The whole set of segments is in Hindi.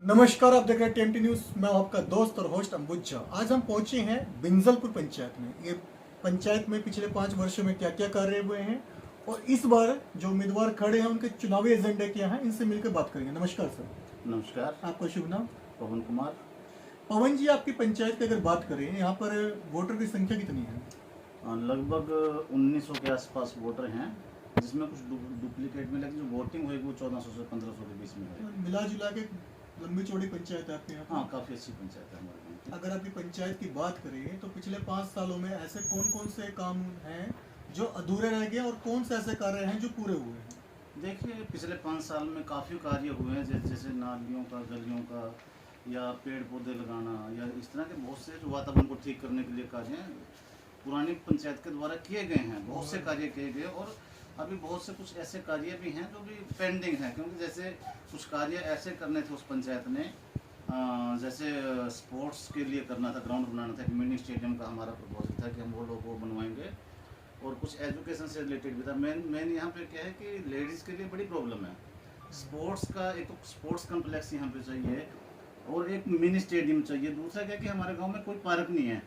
नमस्कार, आप देख रहे हैं टीएमटी न्यूज। मैं हूं आपका दोस्त और होस्ट अंबुजा। आज हम पहुंचे हैं बिंजलपुर पंचायत में। ये पंचायत में पिछले 5 वर्षों में क्या क्या कार्य हुए हैं और इस बार जो उम्मीदवार खड़े हैं उनके चुनावी एजेंडे क्या हैं, इनसे मिलकर बात करेंगे। नमस्कार सर। नमस्कार। आपका शुभ नाम? पवन कुमार। पवन जी, आपकी पंचायत की अगर बात करें, यहाँ पर वोटर की संख्या कितनी है? लगभग 1900 के आसपास वोटर हैं, जिसमें कुछ डुप्लीकेट में, लेकिन जो वोटिंग हुई वो 1400 से 1500 के बीच में है। मिला जुला के लंबी चौड़ी पंचायत है आपके यहाँ? हाँ, काफ़ी अच्छी पंचायत है हमारे यहाँ की। अगर आपकी पंचायत की बात करें तो पिछले 5 सालों में ऐसे कौन कौन से काम हैं जो अधूरे रह गए और कौन से ऐसे कार्य हैं जो पूरे हुए हैं? देखिए, पिछले 5 साल में काफ़ी कार्य हुए हैं, जैसे नालियों का, गलियों का, या पेड़ पौधे लगाना, या इस तरह के बहुत से जो वातावरण को ठीक करने के लिए कार्य पुरानी पंचायत के द्वारा किए गए हैं। बहुत से कार्य किए गए और अभी बहुत से कुछ ऐसे कार्य भी हैं जो भी पेंडिंग हैं, क्योंकि जैसे कुछ कार्य ऐसे करने थे उस पंचायत ने, जैसे स्पोर्ट्स के लिए करना था, ग्राउंड बनाना था, मिनी स्टेडियम का हमारा प्रपोजल था कि हम वो लोग वो बनवाएंगे, और कुछ एजुकेशन से रिलेटेड भी था। मेन यहाँ पे क्या है कि लेडीज़ के लिए बड़ी प्रॉब्लम है। स्पोर्ट्स का एक तो स्पोर्ट्स कम्प्लेक्स यहाँ पे चाहिए और एक मिनी स्टेडियम चाहिए। दूसरा क्या है कि हमारे गाँव में कोई पार्क नहीं है।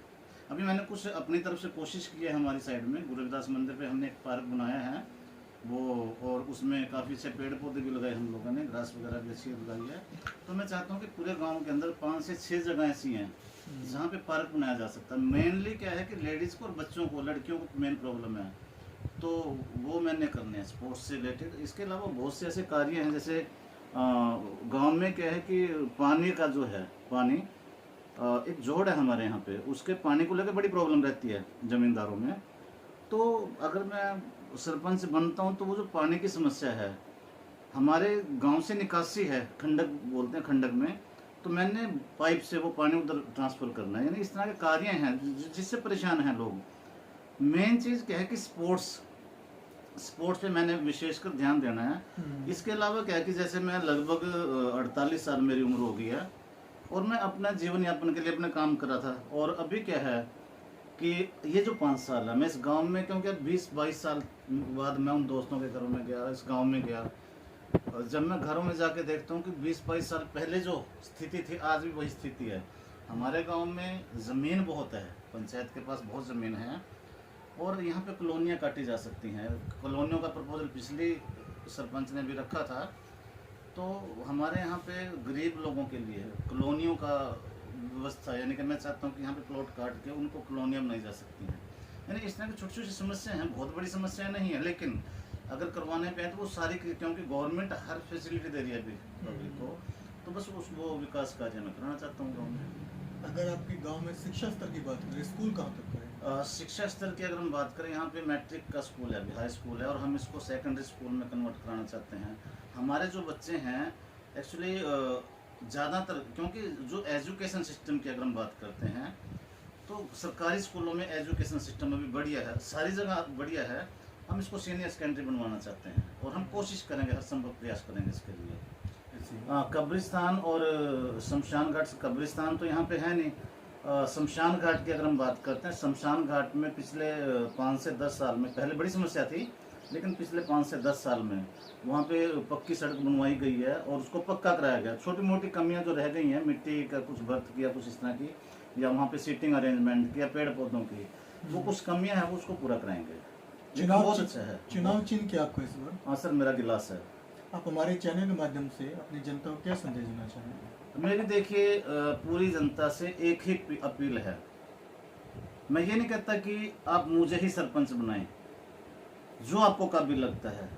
अभी मैंने कुछ अपनी तरफ से कोशिश की है, हमारी साइड में गुरु रविदास मंदिर पे हमने एक पार्क बनाया है वो, और उसमें काफ़ी से पेड़ पौधे भी लगाए हम लोगों ने, घास वगैरह भी अच्छी लगाई है। तो मैं चाहता हूँ कि पूरे गांव के अंदर 5 से 6 जगह ऐसी हैं जहाँ पे पार्क बनाया जा सकता है। मेनली क्या है कि लेडीज़ को और बच्चों को, लड़कियों को मेन प्रॉब्लम है, तो वो मैंने करने हैं स्पोर्ट्स से रिलेटेड। इसके अलावा बहुत से ऐसे कार्य हैं, जैसे गाँव में क्या है कि पानी का जो है, पानी एक जोड़ है हमारे यहाँ पे, उसके पानी को लेकर बड़ी प्रॉब्लम रहती है ज़मींदारों में। तो अगर मैं सरपंच बनता हूँ तो वो जो पानी की समस्या है, हमारे गांव से निकासी है, खंडक बोलते हैं, खंडक में, तो मैंने पाइप से वो पानी उधर ट्रांसफ़र करना है। यानी इस तरह के कार्य हैं जिससे परेशान हैं लोग। मेन चीज़ क्या है कि स्पोर्ट्स पे मैंने विशेषकर ध्यान देना है। इसके अलावा क्या है कि जैसे मैं लगभग 48 साल मेरी उम्र हो गई है और मैं अपना जीवन यापन के लिए अपने काम कर रहा था, और अभी क्या है कि ये जो 5 साल है मैं इस गांव में, क्योंकि 20-22 साल बाद मैं उन दोस्तों के घरों में गया, इस गांव में गया, और जब मैं घरों में जाके देखता हूँ कि 20-22 साल पहले जो स्थिति थी आज भी वही स्थिति है। हमारे गांव में ज़मीन बहुत है, पंचायत के पास बहुत ज़मीन है, और यहाँ पे कॉलोनियाँ काटी जा सकती हैं। कॉलोनियों का प्रपोजल पिछली सरपंच ने भी रखा था, तो हमारे यहाँ पे गरीब लोगों के लिए कॉलोनियों का व्यवस्था, यानी कि मैं चाहता हूँ कि यहाँ पे प्लॉट काट के उनको कॉलोनियाँ बनाई जा सकती हैं। यानी इस तरह की छोटी छोटी समस्याएं हैं, बहुत बड़ी समस्याएं नहीं है, लेकिन अगर करवाने पे है तो वो सारी, क्योंकि गवर्नमेंट हर फैसिलिटी दे रही है अभी पब्लिक को, तो बस वो विकास कार्य मैं कराना चाहता हूँ गाँव में। अगर आपके गांव में शिक्षा स्तर की बात करें, स्कूल कहाँ तक करें? शिक्षा स्तर की अगर हम बात करें, यहाँ पे मैट्रिक का स्कूल है, अभी हाई स्कूल है, और हम इसको सेकेंडरी स्कूल में कन्वर्ट कराना चाहते हैं। हमारे जो बच्चे हैं एक्चुअली ज़्यादातर, क्योंकि जो एजुकेशन सिस्टम की अगर हम बात करते हैं तो सरकारी स्कूलों में एजुकेशन सिस्टम अभी बढ़िया है, सारी जगह बढ़िया है। हम इसको सीनियर सेकेंडरी बनवाना चाहते हैं और हम कोशिश करेंगे, हर संभव प्रयास करेंगे इसके लिए। कब्रिस्तान और शमशान घाट, कब्रिस्तान तो यहाँ पे है नहीं। शमशान घाट की अगर हम बात करते हैं, शमशान घाट में पिछले 5 से 10 साल में, पहले बड़ी समस्या थी, लेकिन पिछले 5 से 10 साल में वहाँ पे पक्की सड़क बनवाई गई है और उसको पक्का कराया गया। छोटी मोटी कमियाँ जो रह गई हैं, मिट्टी का कुछ बर्थ किया, कुछ इस तरह की, या वहाँ पे सीटिंग अरेंजमेंट किया, पेड़ पौधों की, वो कुछ कमियाँ हैं, वो उसको पूरा कराएंगे। बहुत अच्छा है। चुनाव चिन्ह क्या आपको इस बार? हाँ सर, मेरा गिलास है। आप हमारे चैनल के माध्यम से अपनी जनता को क्या संदेश देना चाहेंगे? मेरी देखिए पूरी जनता से एक ही अपील है। मैं ये नहीं कहता कि आप मुझे ही सरपंच बनाएं, जो आपको काबिल लगता है,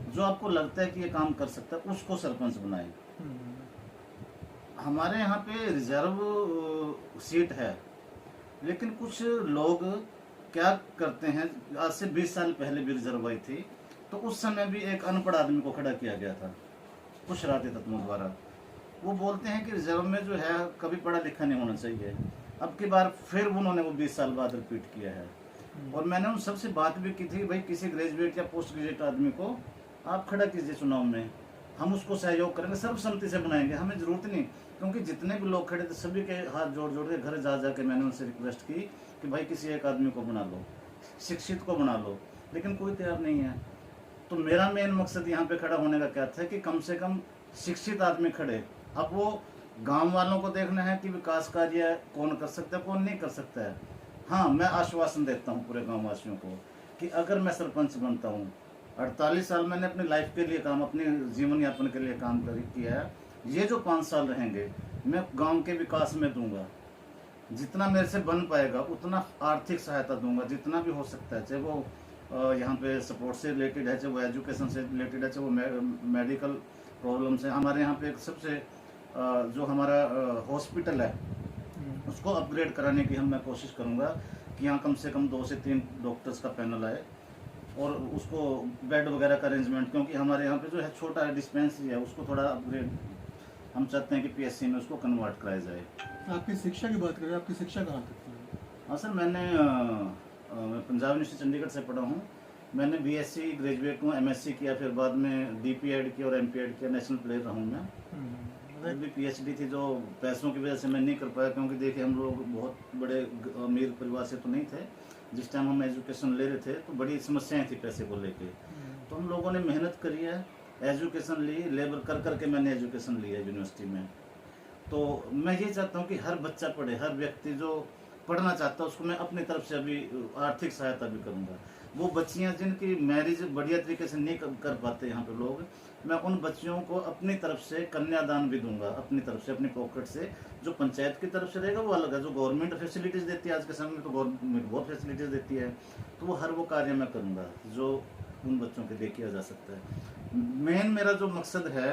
जो आपको लगता है कि ये काम कर सकता है, उसको सरपंच बनाएं। हमारे यहाँ पे रिजर्व सीट है, लेकिन कुछ लोग क्या करते हैं, आज से 20 साल पहले भी रिजर्व आई थी, तो उस समय भी एक अनपढ़ आदमी को खड़ा किया गया था कुछ शरारती तत्वों द्वारा। वो बोलते हैं कि रिजर्व में जो है कभी पढ़ा लिखा नहीं होना चाहिए। अब की बार फिर उन्होंने वो 20 साल बाद रिपीट किया है, और मैंने उन सबसे बात भी की थी कि भाई किसी ग्रेजुएट या पोस्ट ग्रेजुएट आदमी को आप खड़ा कीजिए चुनाव में, हम उसको सहयोग करेंगे, सर्वसम्मति से बनाएंगे, हमें ज़रूरत नहीं। क्योंकि जितने भी लोग खड़े थे सभी के हाथ जोड़ जोड़ के घर जा के मैंने उनसे रिक्वेस्ट की कि भाई किसी एक आदमी को बना लो, शिक्षित को बना लो, लेकिन कोई तैयार नहीं है। तो मेरा मेन मकसद यहाँ पे खड़ा होने का क्या था कि कम से कम शिक्षित आदमी खड़े, अब वो गांव वालों को देखना है कि विकास कार्य कौन कर सकता है, कौन नहीं कर सकता है। हाँ, मैं आश्वासन देता हूँ पूरे गांव वासियों को कि अगर मैं सरपंच बनता हूँ, 48 साल मैंने अपनी लाइफ के लिए काम, अपने जीवन यापन के लिए काम किया है। ये जो 5 साल रहेंगे मैं गांव के विकास में दूंगा, जितना मेरे से बन पाएगा उतना आर्थिक सहायता दूंगा, जितना भी हो सकता है, चाहे वो यहाँ पे सपोर्ट से रिलेटेड है, चाहे वो एजुकेशन से रिलेटेड है, चाहे वो मेडिकल प्रॉब्लम से। हमारे यहाँ पे एक सबसे जो हमारा हॉस्पिटल है उसको अपग्रेड कराने की मैं कोशिश करूँगा कि यहाँ कम से कम 2 से 3 डॉक्टर्स का पैनल आए और उसको बेड वगैरह का अरेंजमेंट, क्योंकि हमारे यहाँ पे जो है छोटा डिस्पेंसरी है उसको थोड़ा अपग्रेड हम चाहते हैं कि पीएससी में उसको कन्वर्ट कराया जाए। आपकी शिक्षा की बात करें, आपकी शिक्षा कहाँ तक की? हाँ सर, मैं पंजाब यूनिवर्सिटी चंडीगढ़ से पढ़ा हूँ। मैंने बीएससी ग्रेजुएट हूँ, एमएससी किया, फिर बाद में डीपीएड किया और एमपीएड किया। नेशनल प्लेयर रहा हूँ मैं। भी पीएचडी थी जो पैसों की वजह से मैं नहीं कर पाया, क्योंकि देखिए हम लोग बहुत बड़े अमीर परिवार से तो नहीं थे। जिस टाइम हम एजुकेशन ले रहे थे तो बड़ी समस्याएं थी पैसे को लेके, तो हम लोगों ने मेहनत करी है, एजुकेशन ली, लेबर कर करके मैंने एजुकेशन ली है यूनिवर्सिटी में। तो मैं ये चाहता हूँ कि हर बच्चा पढ़े, हर व्यक्ति जो पढ़ना चाहता है उसको मैं अपनी तरफ से अभी आर्थिक सहायता भी करूँगा। वो बच्चियाँ जिनकी मैरिज बढ़िया तरीके से नहीं कर पाते यहाँ पे लोग, मैं उन बच्चियों को अपनी तरफ से कन्यादान भी दूंगा, अपनी तरफ से, अपनी पॉकेट से। जो पंचायत की तरफ से रहेगा वो अलग है, जो गवर्नमेंट फैसिलिटीज देती है आज के समय में, तो गवर्नमेंट बहुत फैसिलिटीज देती है, तो वो हर वो कार्य मैं करूँगा जो उन बच्चों के लिए किया जा सकता है। मेन मेरा जो मकसद है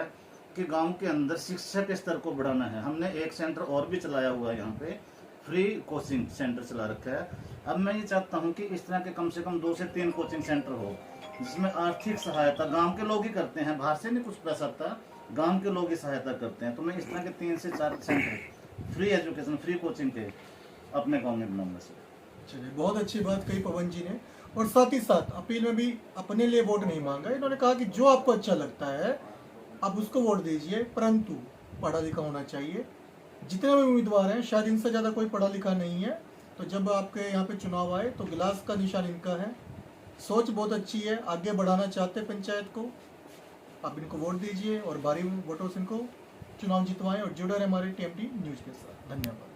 कि गाँव के अंदर शिक्षा के स्तर को बढ़ाना है। हमने एक सेंटर और भी चलाया हुआ है, यहाँ पे फ्री कोचिंग सेंटर चला रखा है। अब मैं ये चाहता हूँ कि इस तरह के कम से कम 2 से 3 कोचिंग सेंटर हो, जिसमें आर्थिक सहायता गांव के लोग ही करते हैं, बाहर से नहीं कुछ पैसा आता, गांव के लोग ही सहायता करते हैं। तो मैं इस तरह के 3 से 4 centre free education, free coaching के अपने गांव में बनाऊंगा सर। चलिए, बहुत अच्छी बात कही पवन जी ने। और साथ ही साथ अपील में भी अपने लिए वोट नहीं मांगा, इन्होंने कहा कि जो आपको अच्छा लगता है आप उसको वोट दीजिए, परंतु पढ़ा लिखा होना चाहिए। जितने भी उम्मीदवार हैं शायद इनसे ज़्यादा कोई पढ़ा लिखा नहीं है, तो जब आपके यहाँ पे चुनाव आए तो गिलास का निशान इनका है। सोच बहुत अच्छी है, आगे बढ़ाना चाहते हैं पंचायत को। आप इनको वोट दीजिए और भारी वोटों से इनको चुनाव जितवाएं और जुड़े रहे हमारे टीएमटी न्यूज़ के साथ। धन्यवाद।